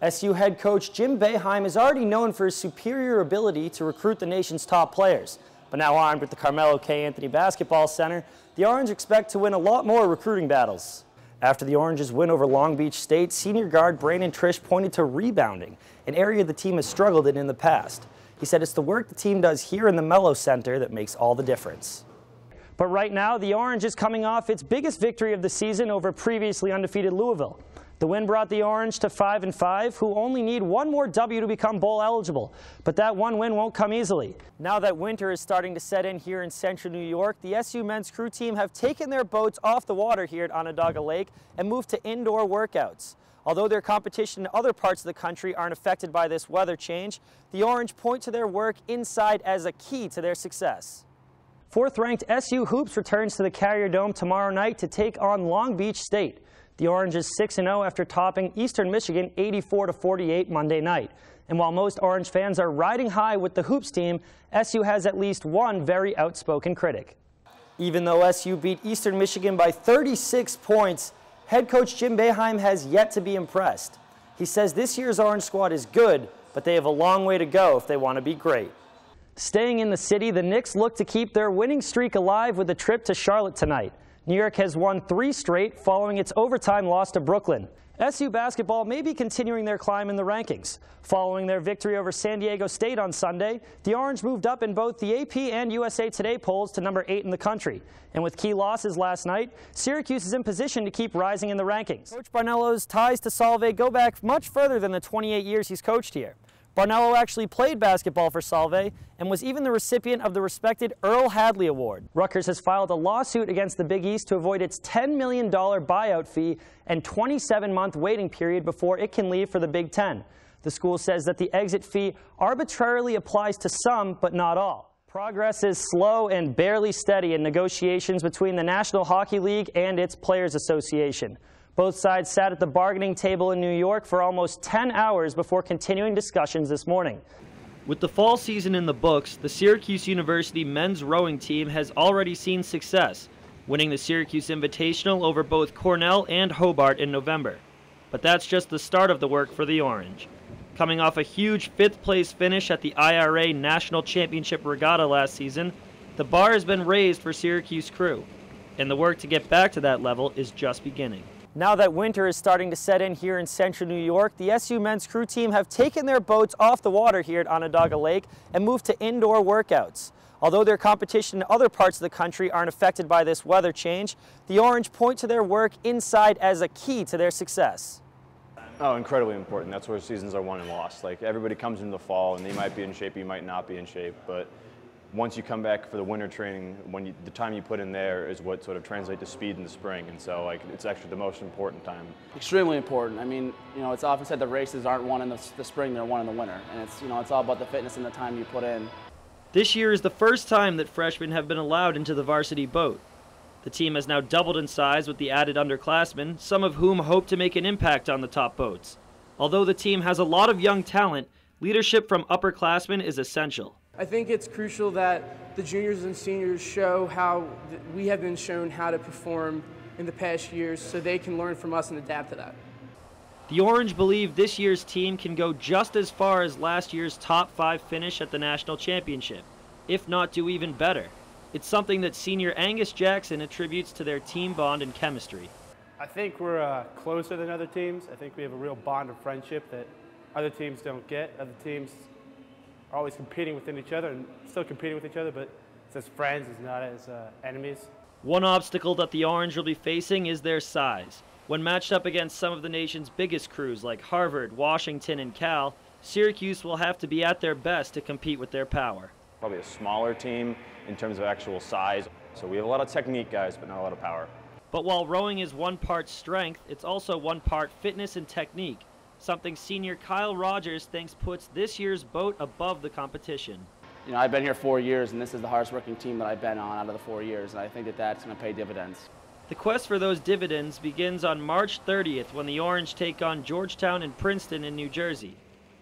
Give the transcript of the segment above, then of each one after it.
SU head coach Jim Boeheim is already known for his superior ability to recruit the nation's top players. But now armed with the Carmelo K. Anthony Basketball Center, the Orange expect to win a lot more recruiting battles. After the Orange's win over Long Beach State, senior guard Brandon Trish pointed to rebounding, an area the team has struggled in the past. He said it's the work the team does here in the Mello Center that makes all the difference. But right now, the Orange is coming off its biggest victory of the season over previously undefeated Louisville. The win brought the Orange to 5-5, who only need one more W to become bowl eligible. But that one win won't come easily. Now that winter is starting to set in here in central New York, the SU men's crew team have taken their boats off the water here at Onondaga Lake and moved to indoor workouts. Although their competition in other parts of the country aren't affected by this weather change, the Orange point to their work inside as a key to their success. Fourth-ranked SU Hoops returns to the Carrier Dome tomorrow night to take on Long Beach State. The Orange is 6-0 after topping Eastern Michigan 84-48 Monday night. And while most Orange fans are riding high with the Hoops team, SU has at least one very outspoken critic. Even though SU beat Eastern Michigan by 36 points, head coach Jim Boeheim has yet to be impressed. He says this year's Orange squad is good, but they have a long way to go if they want to be great. Staying in the city, the Knicks look to keep their winning streak alive with a trip to Charlotte tonight. New York has won 3 straight following its overtime loss to Brooklyn. SU basketball may be continuing their climb in the rankings. Following their victory over San Diego State on Sunday, the Orange moved up in both the AP and USA Today polls to number 8 in the country. And with key losses last night, Syracuse is in position to keep rising in the rankings. Coach Barnello's ties to Salve go back much further than the 28 years he's coached here. Barnello actually played basketball for Salve and was even the recipient of the respected Earl Hadley Award. Rutgers has filed a lawsuit against the Big East to avoid its $10 million buyout fee and 27-month waiting period before it can leave for the Big Ten. The school says that the exit fee arbitrarily applies to some, but not all. Progress is slow and barely steady in negotiations between the National Hockey League and its Players Association. Both sides sat at the bargaining table in New York for almost 10 hours before continuing discussions this morning. With the fall season in the books, the Syracuse University men's rowing team has already seen success, winning the Syracuse Invitational over both Cornell and Hobart in November. But that's just the start of the work for the Orange. Coming off a huge 5th-place finish at the IRA National Championship Regatta last season, the bar has been raised for Syracuse crew, and the work to get back to that level is just beginning. Now that winter is starting to set in here in central New York, the SU men's crew team have taken their boats off the water here at Onondaga Lake and moved to indoor workouts. Although their competition in other parts of the country aren't affected by this weather change, the Orange point to their work inside as a key to their success. Oh, incredibly important. That's where seasons are won and lost. Like, everybody comes into the fall and they might be in shape, you might not be in shape, but once you come back for the winter training, the time you put in there is what sort of translates to speed in the spring, and so it's actually the most important time. Extremely important. I mean, it's often said the races aren't won in the spring, they're won in the winter, and it's all about the fitness and the time you put in. This year is the first time that freshmen have been allowed into the varsity boat. The team has now doubled in size with the added underclassmen, some of whom hope to make an impact on the top boats. Although the team has a lot of young talent, leadership from upperclassmen is essential. I think it's crucial that the juniors and seniors show how we have been shown how to perform in the past years so they can learn from us and adapt to that. The Orange believe this year's team can go just as far as last year's top 5 finish at the national championship, if not do even better. It's something that senior Angus Jackson attributes to their team bond and chemistry. I think we're closer than other teams. I think we have a real bond of friendship that other teams don't get. Other teams are always competing within each other and still competing with each other, but it's as friends, it's not as enemies. One obstacle that the Orange will be facing is their size. When matched up against some of the nation's biggest crews like Harvard, Washington, and Cal, Syracuse will have to be at their best to compete with their power. Probably a smaller team in terms of actual size, so we have a lot of technique guys, but not a lot of power. But while rowing is one part strength, it's also one part fitness and technique, something senior Kyle Rogers thinks puts this year's boat above the competition. I've been here 4 years, and this is the hardest working team that I've been on out of the 4 years, and I think that that's going to pay dividends. The quest for those dividends begins on March 30th when the Orange take on Georgetown and Princeton in New Jersey.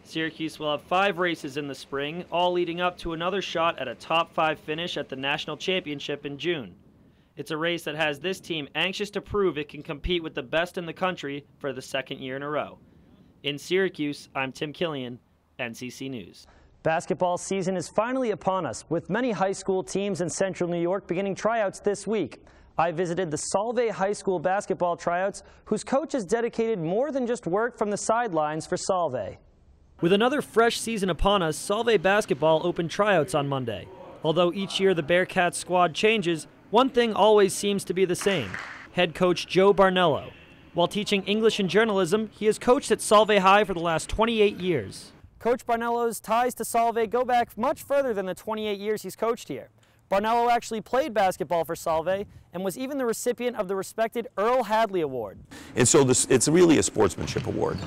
Syracuse will have 5 races in the spring, all leading up to another shot at a top 5 finish at the national championship in June. It's a race that has this team anxious to prove it can compete with the best in the country for the 2nd year in a row. In Syracuse, I'm Tim Killian, NCC News. Basketball season is finally upon us, with many high school teams in Central New York beginning tryouts this week. I visited the Solvay High School basketball tryouts, whose coach has dedicated more than just work from the sidelines for Solvay. With another fresh season upon us, Solvay basketball opened tryouts on Monday. Although each year the Bearcats squad changes, one thing always seems to be the same: head coach Joe Barnello. While teaching English and journalism, he has coached at Solvay High for the last 28 years. Coach Barnello's ties to Solvay go back much further than the 28 years he's coached here. Barnello actually played basketball for Solvay and was even the recipient of the respected Earl Hadley Award. And so it's really a sportsmanship award,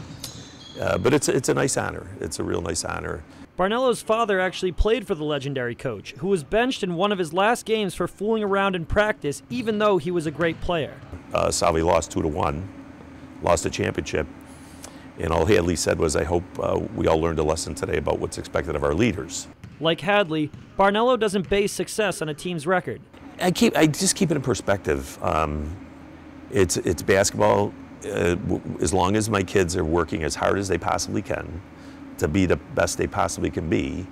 but it's a nice honor. It's a real nice honor. Barnello's father actually played for the legendary coach, who was benched in one of his last games for fooling around in practice, even though he was a great player. Solvay lost 2-1, lost a championship. And all Hadley said was, I hope we all learned a lesson today about what's expected of our leaders. Like Hadley, Barnello doesn't base success on a team's record. I just keep it in perspective. It's basketball. As long as my kids are working as hard as they possibly can to be the best they possibly can be,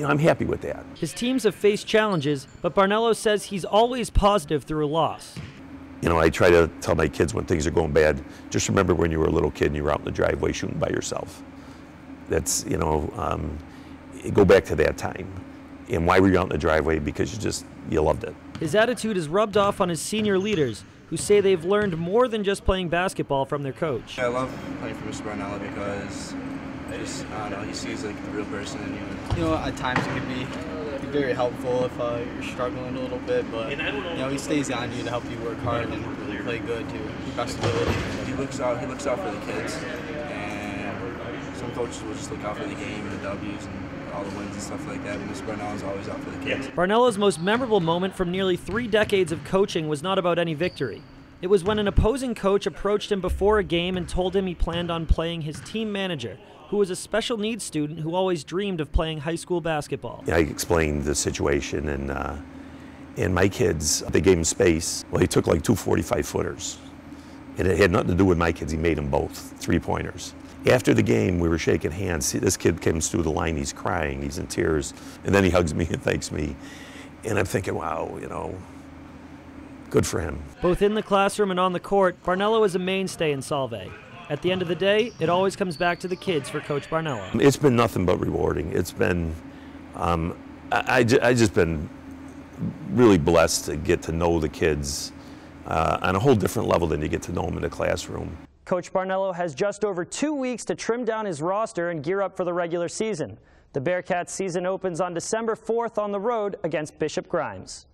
I'm happy with that. His teams have faced challenges, but Barnello says he's always positive through a loss. I try to tell my kids when things are going bad, just remember when you were a little kid and you were out in the driveway shooting by yourself. That's, go back to that time. And why were you out in the driveway? Because you loved it. His attitude is rubbed off on his senior leaders, who say they've learned more than just playing basketball from their coach. I love playing for Mr. Barnello because I don't know, he sees like the real person in you. At times it can be very helpful if you're struggling a little bit, but he stays on you to help you work hard and play good to your best ability. He looks out for the kids, and some coaches will just look out for the game and the W's and all the wins and stuff like that, but Mr. Barnello's always out for the kids. Barnello's most memorable moment from nearly 3 decades of coaching was not about any victory. It was when an opposing coach approached him before a game and told him he planned on playing his team manager, who was a special needs student who always dreamed of playing high school basketball. I explained the situation, and my kids, they gave him space. Well, he took like 2 45-footers. And it had nothing to do with my kids. He made them both 3-pointers. After the game, we were shaking hands. This kid comes through the line, he's crying, he's in tears, and then he hugs me and thanks me. And I'm thinking, wow, good for him. Both in the classroom and on the court, Barnello is a mainstay in Solvay. At the end of the day, it always comes back to the kids for Coach Barnello. It's been nothing but rewarding. It's been, I just been really blessed to get to know the kids on a whole different level than you get to know them in the classroom. Coach Barnello has just over 2 weeks to trim down his roster and gear up for the regular season. The Bearcats season opens on December 4th on the road against Bishop Grimes.